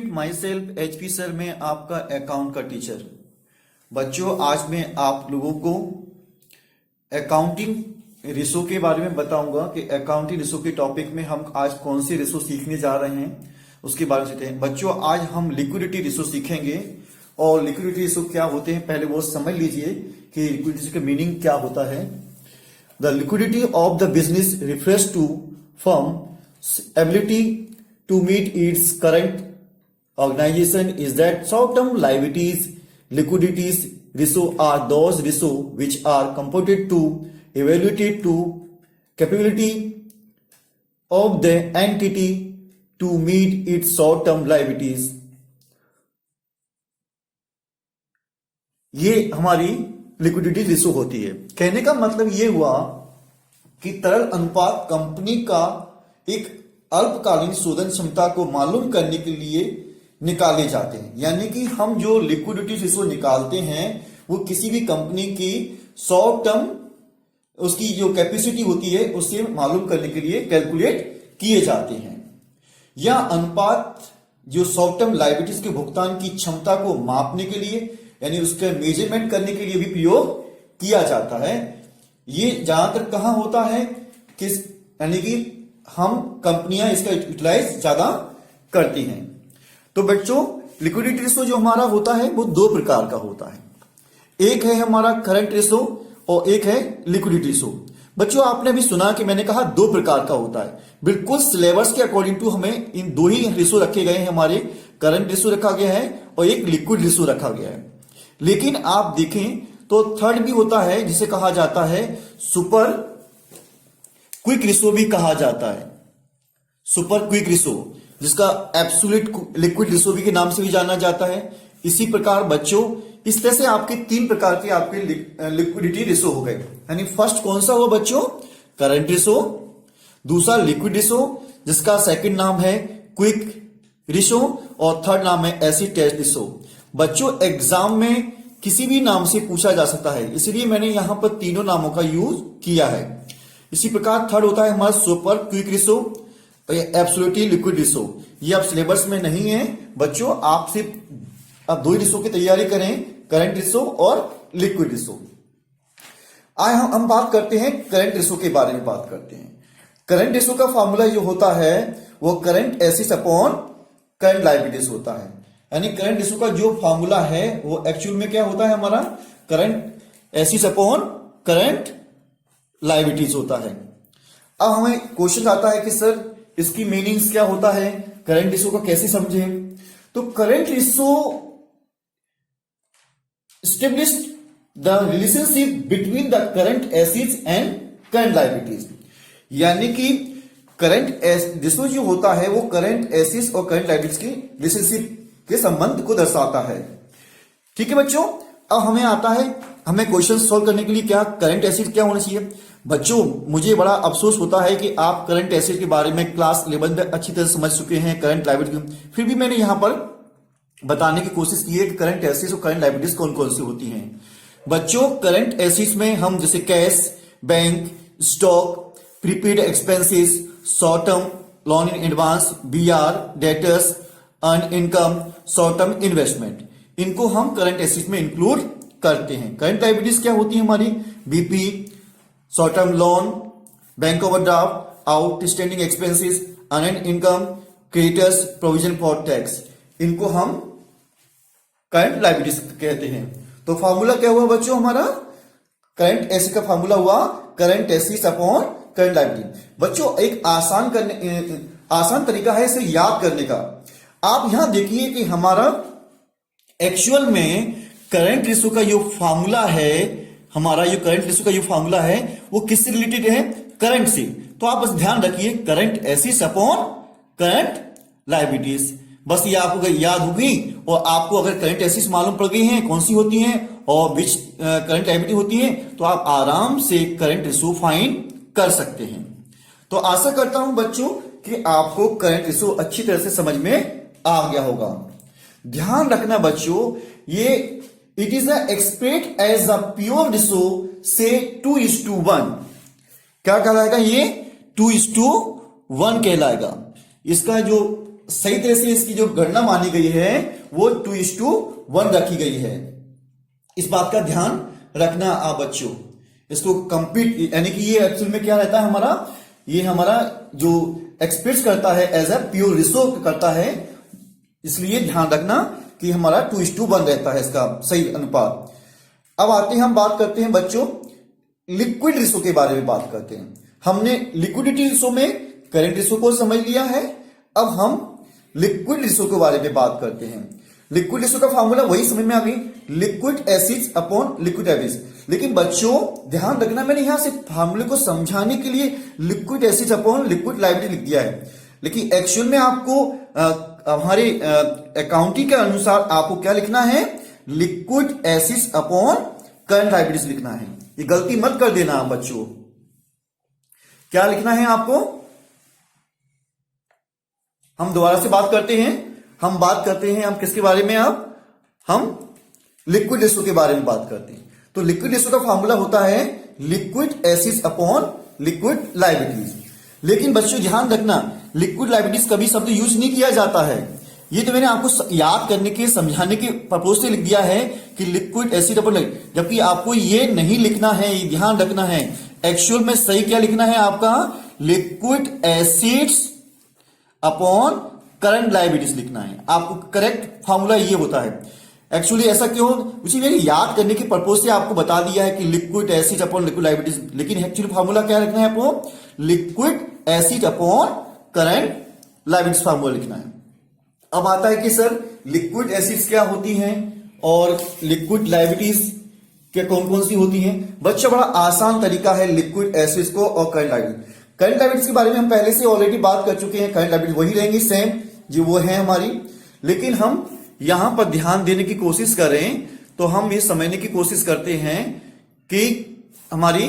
My self HP sir में आपका account का टीचर। बच्चों आज मैं आप लोगों को अकाउंटिंग रिसो के बारे में बताऊंगा कि अकाउंटिंग रिसो के टॉपिक में हम आज कौन से रिसो सीखने जा रहे हैं उसके बारे में सीखते हैं। बच्चों आज हम लिक्विडिटी रिसो सीखेंगे और लिक्विडिटी रिसो क्या होते हैं पहले वो समझ लीजिए कि लिक्विडिटी का मीनिंग क्या होता है। The liquidity of the business refers to firm ability to meet its current organization is that short-term liabilities, liquidities ratio are those ratio which are computed to evaluate to capability of the entity to meet its short-term liabilities। ये हमारी liquidity ratio होती है। कहने का मतलब ये हुआ कि तरल अनुपात कंपनी का एक अल्पकालीन शोधन क्षमता को मालूम करने के लिए निकाले जाते हैं। यानी कि हम जो लिक्विडिटी रेशो निकालते हैं वो किसी भी कंपनी की शॉर्ट टर्म उसकी जो कैपेसिटी होती है उससे मालूम करने के लिए कैलकुलेट किए जाते हैं। यह अनुपात जो शॉर्ट टर्म लायबिलिटीज के भुगतान की क्षमता को मापने के लिए यानी उसका मेजरमेंट करने के लिए भी प्रयोग किया जाता है। ये जहां तक कहां होता है किस यानी कि हम कंपनियां इसका यूटिलाइज ज्यादा करती हैं। तो बच्चों लिक्विडिटी रेशो जो हमारा होता है वो दो प्रकार का होता है। एक है हमारा करंट रेशो और एक है लिक्विडिटी रेशो। बच्चों आपने भी सुना कि मैंने कहा दो प्रकार का होता है। बिल्कुल सिलेबस के अकॉर्डिंग टू हमें इन दो ही रेशो रखे गए हैं। हमारे करंट रेशो रखा गया है और एक लिक्विड रेशो रखा गया है। लेकिन आप देखें तो थर्ड भी होता है जिसे कहा जाता है सुपर क्विक रेशो भी कहा जाता है। सुपर क्विक रेशो जिसका एब्सोल्यूट लिक्विड रेशो भी के नाम से भी जाना जाता है। इसी प्रकार बच्चों इस तरह से आपके तीन प्रकार के आपके लिक्विडिटी रेशो हो गए। यानी फर्स्ट कौन सा हुआ बच्चों करंट रेशो, दूसरा लिक्विड रेशो जिसका सेकंड नाम है क्विक रेशो और थर्ड नाम है एसिड टेस्ट रेशो। बच्चों एग्जाम में किसी भी नाम से पूछा जा सकता है इसलिए मैंने यहां पर तीनों नामों का यूज किया है। इसी प्रकार थर्ड होता है हमारा सुपर क्विक रेशो और एब्सोल्यूटली लिक्विड रेशो। ये अब सिलेबस में नहीं है बच्चों, आप सिर्फ अब दो ही रेशो की तैयारी करें, करंट रेशो और लिक्विड रेशो। आज हम बात करते हैं करंट रेशो के बारे में बात करते हैं। करंट रेशो का फॉर्मूला जो होता है वो current assets upon current liabilities होता है। यानी करंट रेशो का जो फॉर्मूला है वो एक्चुअल में क्या होता है हमारा current assets upon current liabilities होता है। अब हमें क्वेश्चन आता है कि सर इसकी मीनिंग्स क्या होता है, करंट रेशो को कैसे समझे। तो current ratio establish the relationship between the current assets and current liabilities. यानी कि करंट रेशो जो होता है वो करंट एसेट्स और करंट लायबिलिटीज की रिलेशनशिप के संबंध को दर्शाता है। ठीक है बच्चों, अब हमें आता है हमें क्वेश्चन सॉल्व करने के लिए क्या करंट एसेट क्या होना चाहिए। बच्चों मुझे बड़ा अफसोस होता है कि आप करंट एसेट के बारे में क्लास 11 में अच्छी तरह समझ चुके हैं करंट लायबिलिटी, फिर भी मैंने यहां पर बताने की कोशिश की है कि करंट एसेट्स और करंट लायबिलिटीज कौन कौन सी होती हैं। बच्चों करंट एसेट्स में हम जैसे cash, bank, stock, prepaid expenses, short term loan in advance, BR, debtors, earned income, short term investment, इनको हम करंट एसेट्स में इंक्लूड करते हैं। करंट लायबिलिटीज क्या होती है हमारी BP, short term loan, bank overdraft, outstanding expenses, earn income, creditors, provision for tax, इनको हम करंट लायबिलिटीज कहते हैं। तो फॉर्मूला क्या हुआ बच्चों हमारा करंट एसेट का फॉर्मूला हुआ current assets upon current liability. बच्चों एक आसान तरीका है इसे याद करने का। आप यहां देखिए कि हमारा एक्चुअल में करंट रेशो का जो फॉर्मूला है हमारा जो करंट रेशो का जो फॉर्मूला है वो किससे रिलेटेड है करंट से। तो आप बस ध्यान रखिए current assets upon current liabilities, बस ये आपको याद होगी। और आपको अगर करंट एसेट्स मालूम पड़ गई हैं कौन सी होती हैं और विच करंट लायबिलिटी होती है तो आप आराम से करंट रेशो फाइंड कर सकते हैं। तो आशा करता हूं बच्चों कि आपको करंट रेशो अच्छी तरह से समझ में आ गया होगा। ध्यान रखना बच्चों ये it is express as a pure ratio से 2:1। क्या कहलाएगा ये 2:1 कहलाएगा। इसका जो सही तरह से इसकी जो गणना मानी गई है वो 2:1 रखी गई है। इस बात का ध्यान रखना आप बच्चों। इसको कंप्लीट यानी कि ये एक्चुअल में क्या रहता है हमारा, ये हमारा जो एक्सप्रेस करता है एज अ प्योर रेशो करता है, इसलिए ध्यान रखना कि हमारा 2:1 रहता है इसका सही अनुपात। अब आते हैं, हम बात करते हैं बच्चों लिक्विड रेशो के बारे में बात करते हैं। हमने लिक्विडिटी रेशो में करंट रेशो को समझ लिया है, अब हम लिक्विड रेशो के बारे में बात करते हैं। लिक्विड रेशो का फॉर्मूला वही समझ में आ गई, liquid acids upon liquid average. लेकिन बच्चों ध्यान रखना, मैंने यहां से फॉर्मूले को समझाने के लिए liquid acids upon liquid liability लिख दिया है, लेकिन एक्चुअल में आपको हमारे अकाउंटिंग के अनुसार आपको क्या लिखना है, liquid acids upon current liabilities लिखना है। ये गलती मत कर देना बच्चों। क्या लिखना है आपको, हम दोबारा से बात करते हैं। हम बात करते हैं हम किसके बारे में, अब हम लिक्विड रेशो के बारे में बात करते हैं। तो लिक्विड रेशो का फॉर्मूला होता है liquid acids upon liquid liabilities. लेकिन बच्चों ध्यान रखना, लिक्विड लायबिलिटीज कभी शब्द यूज नहीं किया जाता है। ये तो मैंने आपको याद करने के समझाने के पर्पज से लिख दिया है कि लिक्विड एसिड अपॉन, जबकि आपको ये नहीं लिखना है, ये ध्यान रखना है। एक्चुअल में सही क्या लिखना है आपका, liquid acids upon current liabilities लिखना है। आपको करेक्ट फॉर्मूला ये होता है। एक्चुअली ऐसा क्यों, उसी मैंने याद करने के पर्पज से आपको बता दिया है कि liquid acid upon liquid liabilities, लेकिन एक्चुअली फॉर्मूला क्या रखना है आपको, liquid acid upon current liabilities formula लिखना है। अब आता है कि सर लिक्विड एसिड्स क्या होती हैं और लिक्विड लायबिलिटीज क्या कौन कौन सी होती हैं। बच्चा बड़ा आसान तरीका है लिक्विड एसिड्स को और करंट लायबिलिटी। करंट लायबिलिटीज के बारे में हम पहले से ऑलरेडी बात कर चुके हैं। करंट लायबिलिटी वही रहेंगी सेम जो वो है हमारी, लेकिन हम यहां पर ध्यान देने की कोशिश करें तो हम ये समझने की कोशिश करते हैं कि हमारी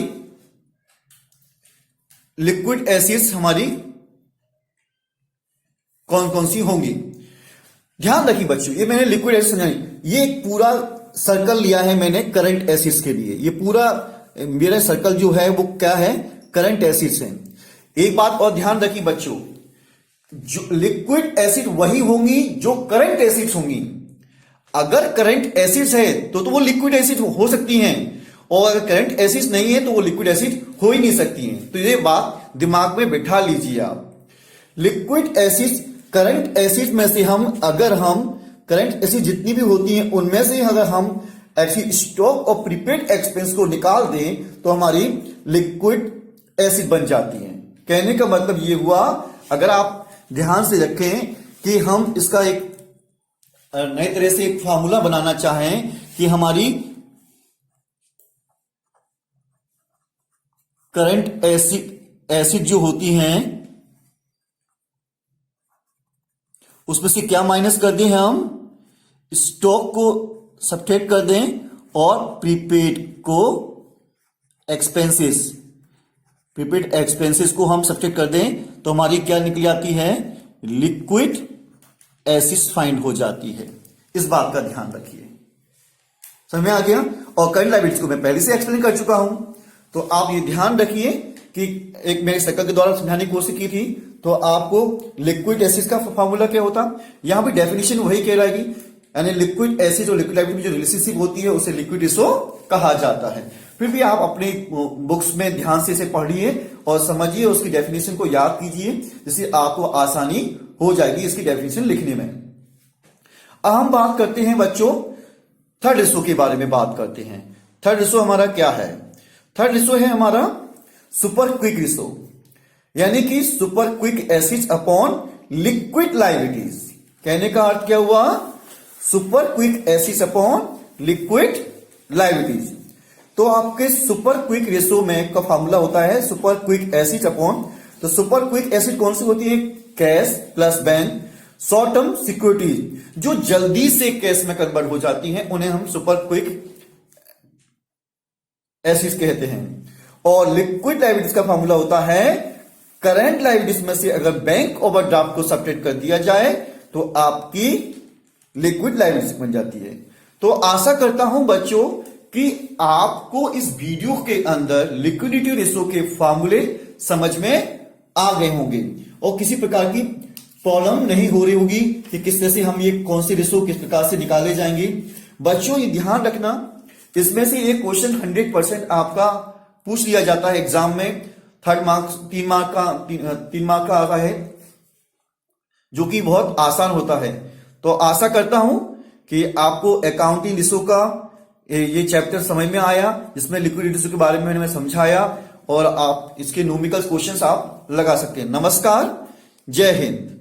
लिक्विड एसिड्स हमारी कौन कौन सी होंगी। ध्यान रखिए बच्चों, ये मैंने लिक्विड एसिड समझाई, ये एक पूरा सर्कल लिया है मैंने करंट एसिड्स के लिए। ये पूरा मेरा सर्कल जो है वो क्या है, करंट एसिड्स है। एक बात और ध्यान रखिए बच्चों, जो लिक्विड एसिड वही होंगी जो करंट एसिड्स होंगी। अगर करंट एसिड्स है तो वो लिक्विड एसिड हो सकती हैं, और अगर करंट एसिड्स नहीं है तो वो लिक्विड एसिड हो ही नहीं सकती हैं। तो ये बात दिमाग में बिठा लीजिए आप। लिक्विड एसिड्स करंट एसिड में से हम करंट एसिड जितनी भी होती हैं उनमें से अगर हम ऐसी स्टॉक और प्रीपेड एक्सपेंस को निकाल दें तो हमारी लिक्विड एसिड बन जाती हैं। कहने का मतलब ये हुआ, अगर आप ध्यान से रखें कि हम इसका एक नई तरह से एक फार्मूला बनाना चाहें कि हमारी करंट एसिड जो होती हैं उसमें से क्या माइनस कर दें, हम स्टॉक को सब्ट्रैक्ट कर दें और प्रीपेड एक्सपेंसेस को हम सब्ट्रैक्ट कर दें तो हमारी क्या निकल आती है, लिक्विड एसिड्स फाइंड हो जाती है। इस बात का ध्यान रखिए, समझ में आ गया। और करंट लायबिलिटीज को मैं पहले से एक्सप्लेन कर चुका हूं, तो आप ये ध्यान रखिए कि एक मैंने सर्कल के द्वारा समझाने की कोशिश की थी। तो आपको लिक्विड एसिड का फॉर्मूला क्या होता, यहां पे डेफिनेशन वही कहलाएगी, यानी लिक्विड एसिड और लिक्विड लायबिलिटी में जो रिलेशनशिप होती है उसे लिक्विड रेशो कहा जाता है। फिर भी आप अपनी बुक्स में ध्यान से इसे पढ़िए और समझिए, उसकी डेफिनेशन को याद कीजिए, जिससे आपको आसानी हो जाएगी इसकी डेफिनेशन लिखने में। अब हम बात करते हैं बच्चों थर्ड रेशो के बारे में बात करते हैं। थर्ड रेशो हमारा क्या है, थर्ड रेशो है हमारा सुपर क्विक रेशो, यानी कि super quick acids upon liquid liabilities. कहने का अर्थ क्या हुआ, super quick acids upon liquid liabilities. तो आपके सुपर क्विक रेशो में का फॉर्मूला होता है सुपर क्विक एसिड अपॉन, तो सुपर क्विक एसिड कौन सी होती है, cash plus bank short term securities, जो जल्दी से कैश में कन्वर्ट हो जाती हैं, उन्हें हम सुपर क्विक एसिड कहते हैं। और लिक्विड लायबिलिटीज का फॉर्मूला होता है करंट लायबिलिटीज में से अगर बैंक ओवरड्राफ्ट को सब्ट्रैक्ट कर दिया जाए तो आपकी लिक्विड लायबिलिटीज बन जाती है। तो आशा करता हूं बच्चों कि आपको इस वीडियो के अंदर लिक्विडिटी रेशो के फॉर्मूले समझ में आ गए होंगे और किसी प्रकार की प्रॉब्लम नहीं हो रही होगी कि किस तरह से हम ये कौन से रेशो किस प्रकार से निकाले जाएंगे। बच्चों ये ध्यान रखना, इसमें से एक क्वेश्चन 100% आपका पूछ लिया जाता है एग्जाम में, 3 मार्क का आता है, जो कि बहुत आसान होता है। तो आशा करता हूं कि आपको अकाउंटिंग रेशो का ये चैप्टर समझ में आया, जिसमें लिक्विडिटी रेशो के बारे में मैंने समझाया, और आप इसके न्यूमेरिकल क्वेश्चंस आप लगा सकते हैं। नमस्कार, जय हिंद।